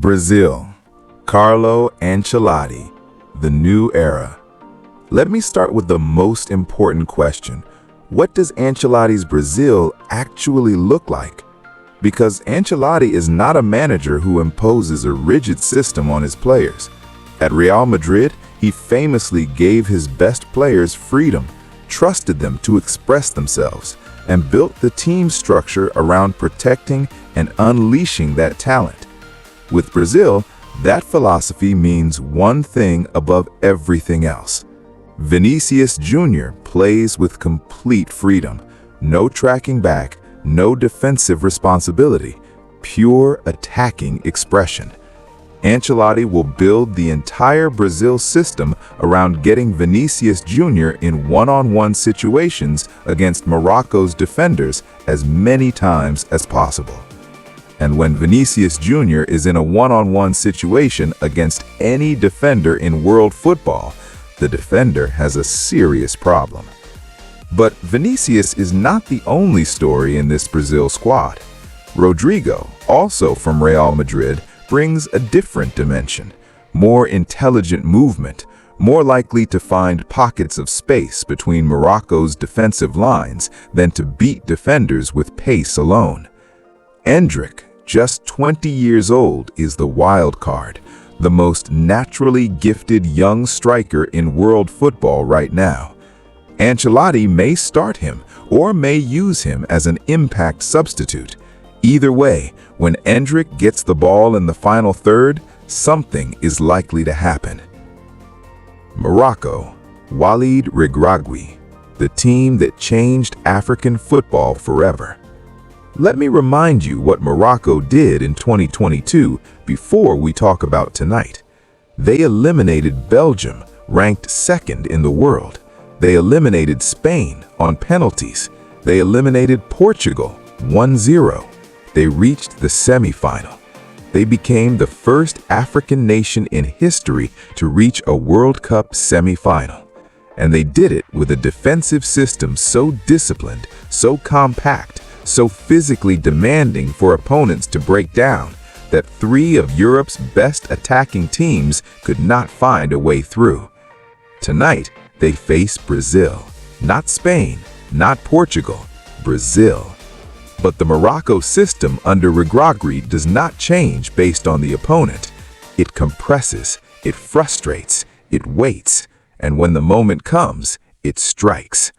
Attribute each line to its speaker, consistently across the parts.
Speaker 1: Brazil, Carlo Ancelotti, the new era. Let me start with the most important question. What does Ancelotti's Brazil actually look like? Because Ancelotti is not a manager who imposes a rigid system on his players. At Real Madrid, he famously gave his best players freedom, trusted them to express themselves, and built the team structure around protecting and unleashing that talent. With Brazil, that philosophy means one thing above everything else. Vinicius Jr. plays with complete freedom, no tracking back, no defensive responsibility, pure attacking expression. Ancelotti will build the entire Brazil system around getting Vinicius Jr. in one-on-one situations against Morocco's defenders as many times as possible. And when Vinicius Jr. is in a one-on-one situation against any defender in world football, the defender has a serious problem. But Vinicius is not the only story in this Brazil squad. Rodrigo, also from Real Madrid, brings a different dimension, more intelligent movement, more likely to find pockets of space between Morocco's defensive lines than to beat defenders with pace alone. Endrick, just 20 years old, is the wild card, the most naturally gifted young striker in world football right now. Ancelotti may start him or may use him as an impact substitute. Either way, when Endrick gets the ball in the final third, something is likely to happen. Morocco, Walid Regragui, the team that changed African football forever. Let me remind you what Morocco did in 2022 before we talk about tonight. They eliminated Belgium, ranked second in the world. They eliminated Spain on penalties. They eliminated Portugal 1-0. They reached the semi-final. They became the first African nation in history to reach a World Cup semi-final. And they did it with a defensive system so disciplined, so compact, so physically demanding for opponents to break down that three of Europe's best attacking teams could not find a way through. Tonight, they face Brazil. Not Spain, not Portugal, Brazil. But the Morocco system under Regragui does not change based on the opponent. It compresses, it frustrates, it waits, and when the moment comes, it strikes.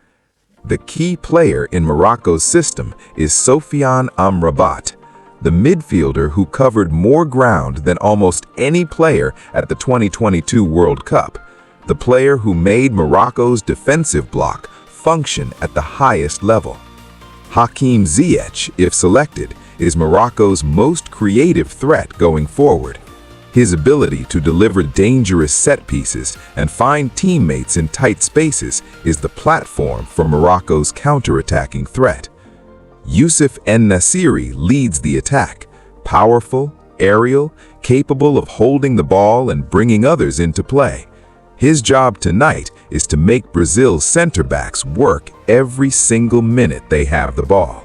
Speaker 1: The key player in Morocco's system is Sofiane Amrabat, the midfielder who covered more ground than almost any player at the 2022 World Cup, the player who made Morocco's defensive bloc function at the highest level. Hakim Ziyech, if selected, is Morocco's most creative threat going forward. His ability to deliver dangerous set pieces and find teammates in tight spaces is the platform for Morocco's counterattacking threat. Youssef En-Nesyri leads the attack, powerful, aerial, capable of holding the ball and bringing others into play. His job tonight is to make Brazil's center-backs work every single minute they have the ball.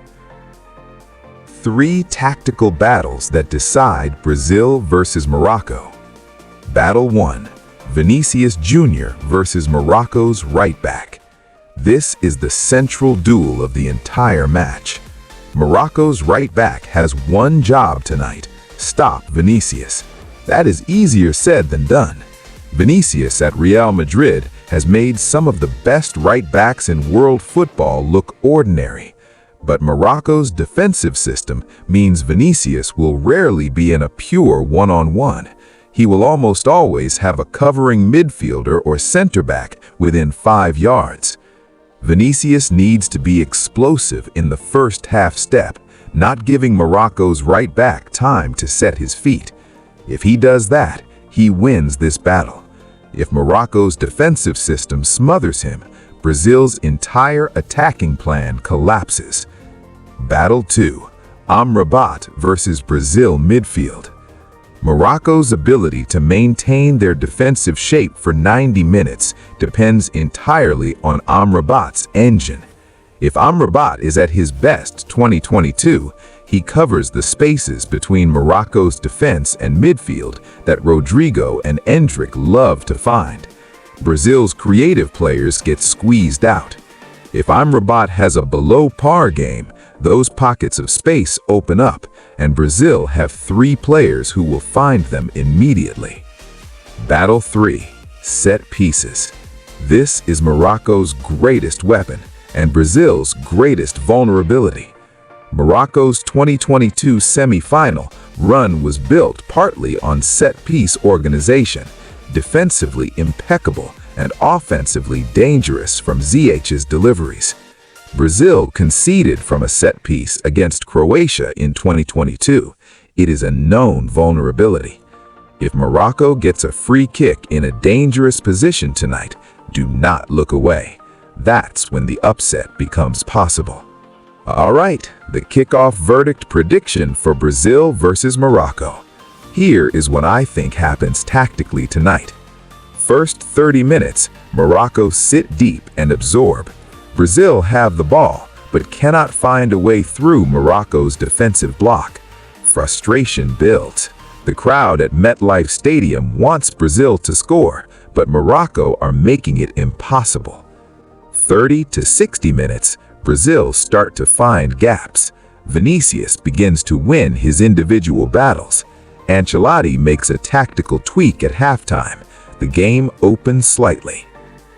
Speaker 1: 3 tactical battles that decide Brazil versus Morocco. Battle 1. Vinicius Jr. versus Morocco's right back. This is the central duel of the entire match. Morocco's right back has one job tonight: stop Vinicius. That is easier said than done. Vinicius at Real Madrid has made some of the best right backs in world football look ordinary. But Morocco's defensive system means Vinicius will rarely be in a pure one-on-one. He will almost always have a covering midfielder or center-back within 5 yards. Vinicius needs to be explosive in the first half step, not giving Morocco's right back time to set his feet. If he does that, he wins this battle. If Morocco's defensive system smothers him, Brazil's entire attacking plan collapses. Battle 2. Amrabat versus Brazil midfield. Morocco's ability to maintain their defensive shape for 90 minutes depends entirely on Amrabat's engine. If Amrabat is at his best 2022, He covers the spaces between Morocco's defense and midfield that Rodrigo and Endrick love to find. Brazil's creative players get squeezed out. If Amrabat has a below-par game, those pockets of space open up, and Brazil have 3 players who will find them immediately. Battle 3. Set pieces. This is Morocco's greatest weapon and Brazil's greatest vulnerability. Morocco's 2022 semi-final run was built partly on set-piece organization, defensively impeccable and offensively dangerous from Ziyech's deliveries. Brazil conceded from a set piece against Croatia in 2022. It is a known vulnerability. If Morocco gets a free kick in a dangerous position tonight, do not look away. That's when the upset becomes possible. All right, the kickoff verdict prediction for Brazil versus Morocco. Here is what I think happens tactically tonight. First 30 minutes, Morocco sit deep and absorb. Brazil have the ball, but cannot find a way through Morocco's defensive block. Frustration builds. The crowd at MetLife Stadium wants Brazil to score, but Morocco are making it impossible. 30 to 60 minutes, Brazil start to find gaps. Vinicius begins to win his individual battles. Ancelotti makes a tactical tweak at halftime. The game opens slightly.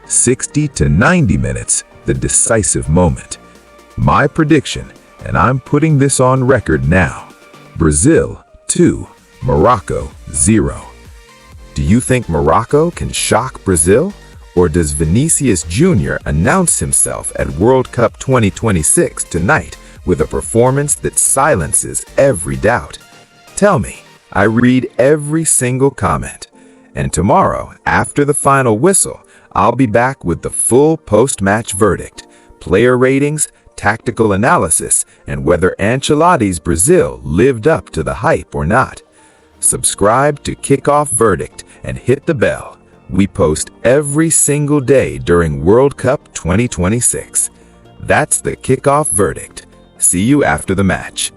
Speaker 1: 60 to 90 minutes, the decisive moment. My prediction, and I'm putting this on record now, Brazil 2, Morocco 0. Do you think Morocco can shock Brazil? Or does Vinicius Jr. announce himself at World Cup 2026 tonight with a performance that silences every doubt? Tell me. I read every single comment. And tomorrow, after the final whistle, I'll be back with the full post-match verdict, player ratings, tactical analysis, and whether Ancelotti's Brazil lived up to the hype or not. Subscribe to Kickoff Verdict and hit the bell. We post every single day during World Cup 2026. That's the Kickoff Verdict. See you after the match.